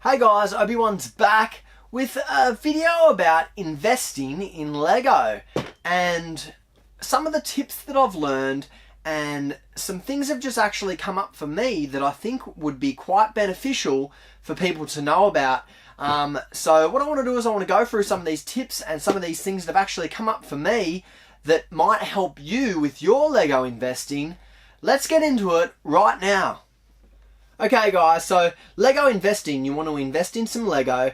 Hey guys, Obi-Wan's back with a video about investing in Lego and some of the tips that I've learned, and some things have just actually come up for me that I think would be quite beneficial for people to know about. So what I want to do is I want to go through some of these tips and some of these things that have actually come up for me that might help you with your Lego investing. Let's get into it right now. Okay guys, so Lego investing, you want to invest in some Lego,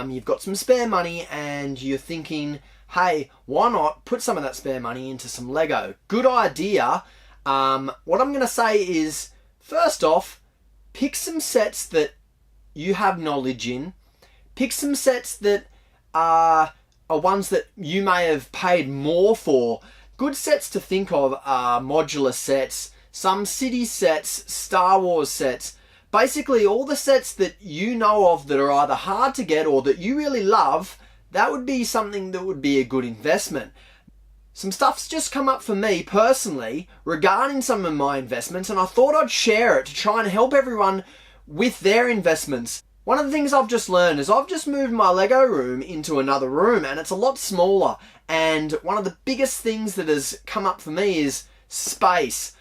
you've got some spare money and you're thinking, hey, why not put some of that spare money into some Lego? Good idea. What I'm going to say is, first off, pick some sets that you have knowledge in. Pick some sets that are ones that you may have paid more for. Good sets to think of are modular sets, some city sets, Star Wars sets. Basically, all the sets that you know of that are either hard to get or that you really love, that would be something that would be a good investment. Some stuff's just come up for me personally regarding some of my investments, and I thought I'd share it to try and help everyone with their investments. One of the things I've just learned is I've just moved my Lego room into another room and it's a lot smaller. And one of the biggest things that has come up for me is space.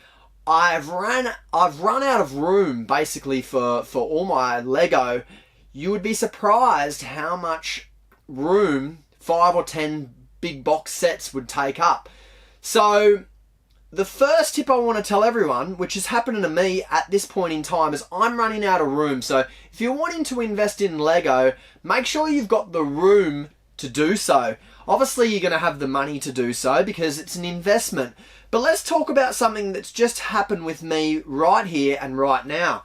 I've run out of room basically for all my Lego. You would be surprised how much room 5 or 10 big box sets would take up. So the first tip I want to tell everyone, which is happening to me at this point in time, is I'm running out of room. So if you're wanting to invest in Lego, make sure you've got the room to do so. Obviously you're going to have the money to do so because it's an investment. But let's talk about something that's just happened with me right here and right now.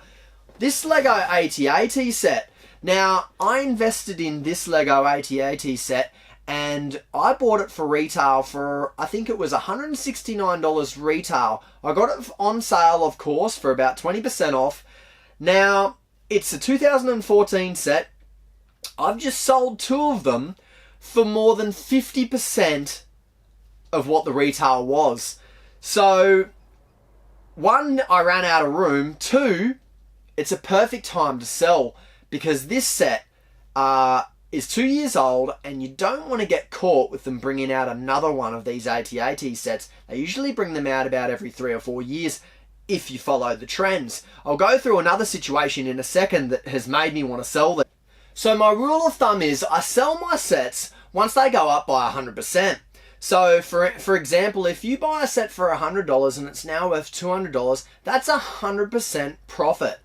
This Lego AT-AT set. Now, I invested in this Lego AT-AT set and I bought it for retail for, I think it was $169 retail. I got it on sale, of course, for about 20% off. Now, it's a 2014 set. I've just sold 2 of them for more than 50% of what the retail was. So, 1, I ran out of room. 2, it's a perfect time to sell because this set is 2 years old and you don't want to get caught with them bringing out another one of these AT-AT sets. They usually bring them out about every 3 or 4 years if you follow the trends. I'll go through another situation in a second that has made me want to sell them. So my rule of thumb is I sell my sets once they go up by 100%. So, for example, if you buy a set for $100 and it's now worth $200, that's 100% profit.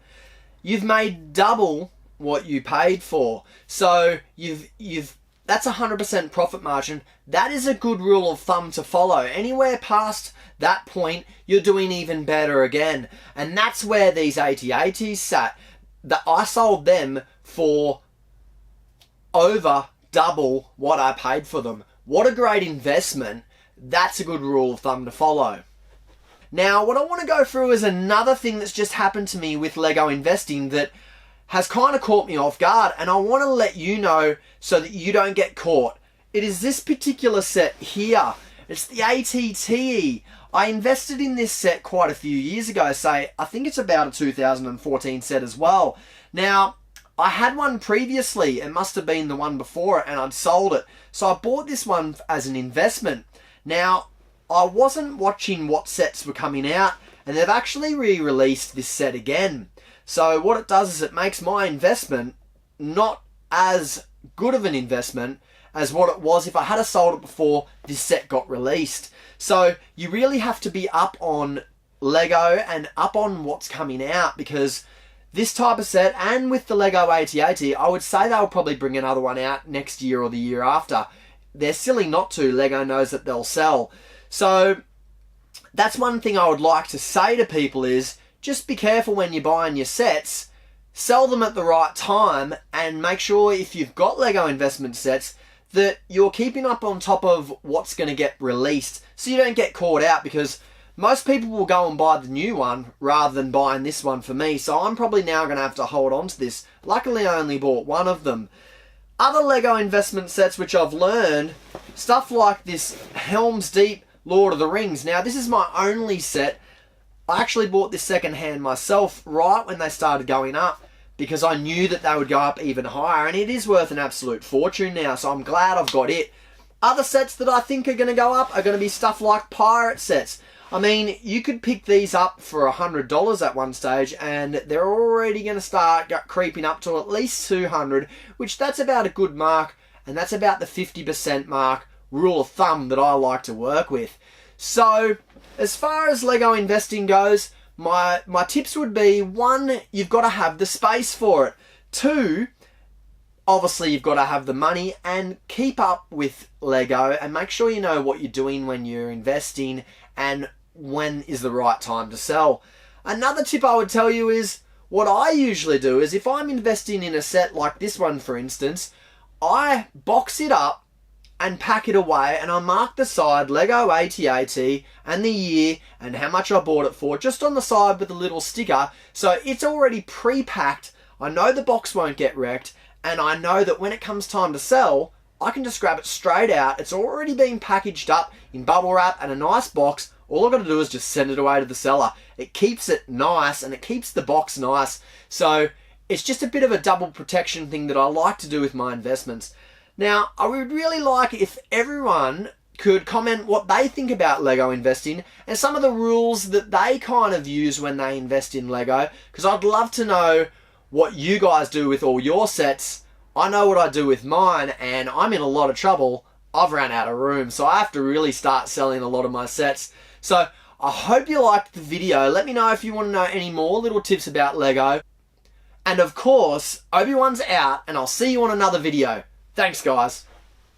You've made double what you paid for. So, that's 100% profit margin. That is a good rule of thumb to follow. Anywhere past that point, you're doing even better again. And that's where these AT-ATs sat. I sold them for over double what I paid for them. What a great investment. That's a good rule of thumb to follow. Now, what I want to go through is another thing that's just happened to me with Lego investing that has kind of caught me off guard, and I want to let you know so that you don't get caught. It is this particular set here. It's the ATTE. I invested in this set quite a few years ago, say, I think it's about a 2014 set as well. Now, I had one previously, it must have been the one before it, and I'd sold it. So I bought this one as an investment. Now, I wasn't watching what sets were coming out, and they've actually re-released this set again. So what it does is it makes my investment not as good of an investment as what it was if I had sold it before this set got released. So you really have to be up on Lego and up on what's coming out, because this type of set, and with the Lego AT-AT, I would say they'll probably bring another one out next year or the year after. They're silly not to. Lego knows that they'll sell. So that's one thing I would like to say to people is just be careful when you're buying your sets. Sell them at the right time and make sure if you've got Lego investment sets that you're keeping up on top of what's going to get released so you don't get caught out, because most people will go and buy the new one rather than buying this one for me. So I'm probably now going to have to hold on to this. Luckily, I only bought one of them. Other Lego investment sets which I've learned, stuff like this Helm's Deep Lord of the Rings. Now, this is my only set. I actually bought this second hand myself right when they started going up. because I knew that they would go up even higher, and it is worth an absolute fortune now, so I'm glad I've got it. Other sets that I think are going to go up are going to be stuff like pirate sets. I mean, you could pick these up for $100 at one stage, and they're already going to start creeping up to at least 200, which that's about a good mark, and that's about the 50% mark, rule of thumb, that I like to work with. So, as far as Lego investing goes, my tips would be, 1, you've got to have the space for it. 2, obviously you've got to have the money, and keep up with Lego and make sure you know what you're doing when you're investing and when is the right time to sell. Another tip I would tell you is, what I usually do is, if I'm investing in a set like this one for instance, I box it up and pack it away, and I mark the side Lego AT-AT and the year and how much I bought it for, just on the side with a little sticker, so it's already pre-packed. I know the box won't get wrecked, and I know that when it comes time to sell, I can just grab it straight out. It's already been packaged up in bubble wrap and a nice box. All I've got to do is just send it away to the seller. It keeps it nice, and it keeps the box nice. So it's just a bit of a double protection thing that I like to do with my investments. Now, I would really like if everyone could comment what they think about Lego investing and some of the rules that they kind of use when they invest in Lego, because I'd love to know what you guys do with all your sets. I know what I do with mine, and I'm in a lot of trouble. I've run out of room, so I have to really start selling a lot of my sets. So I hope you liked the video. Let me know if you want to know any more little tips about Lego. And of course, Obi-Wan's out, and I'll see you on another video. Thanks, guys.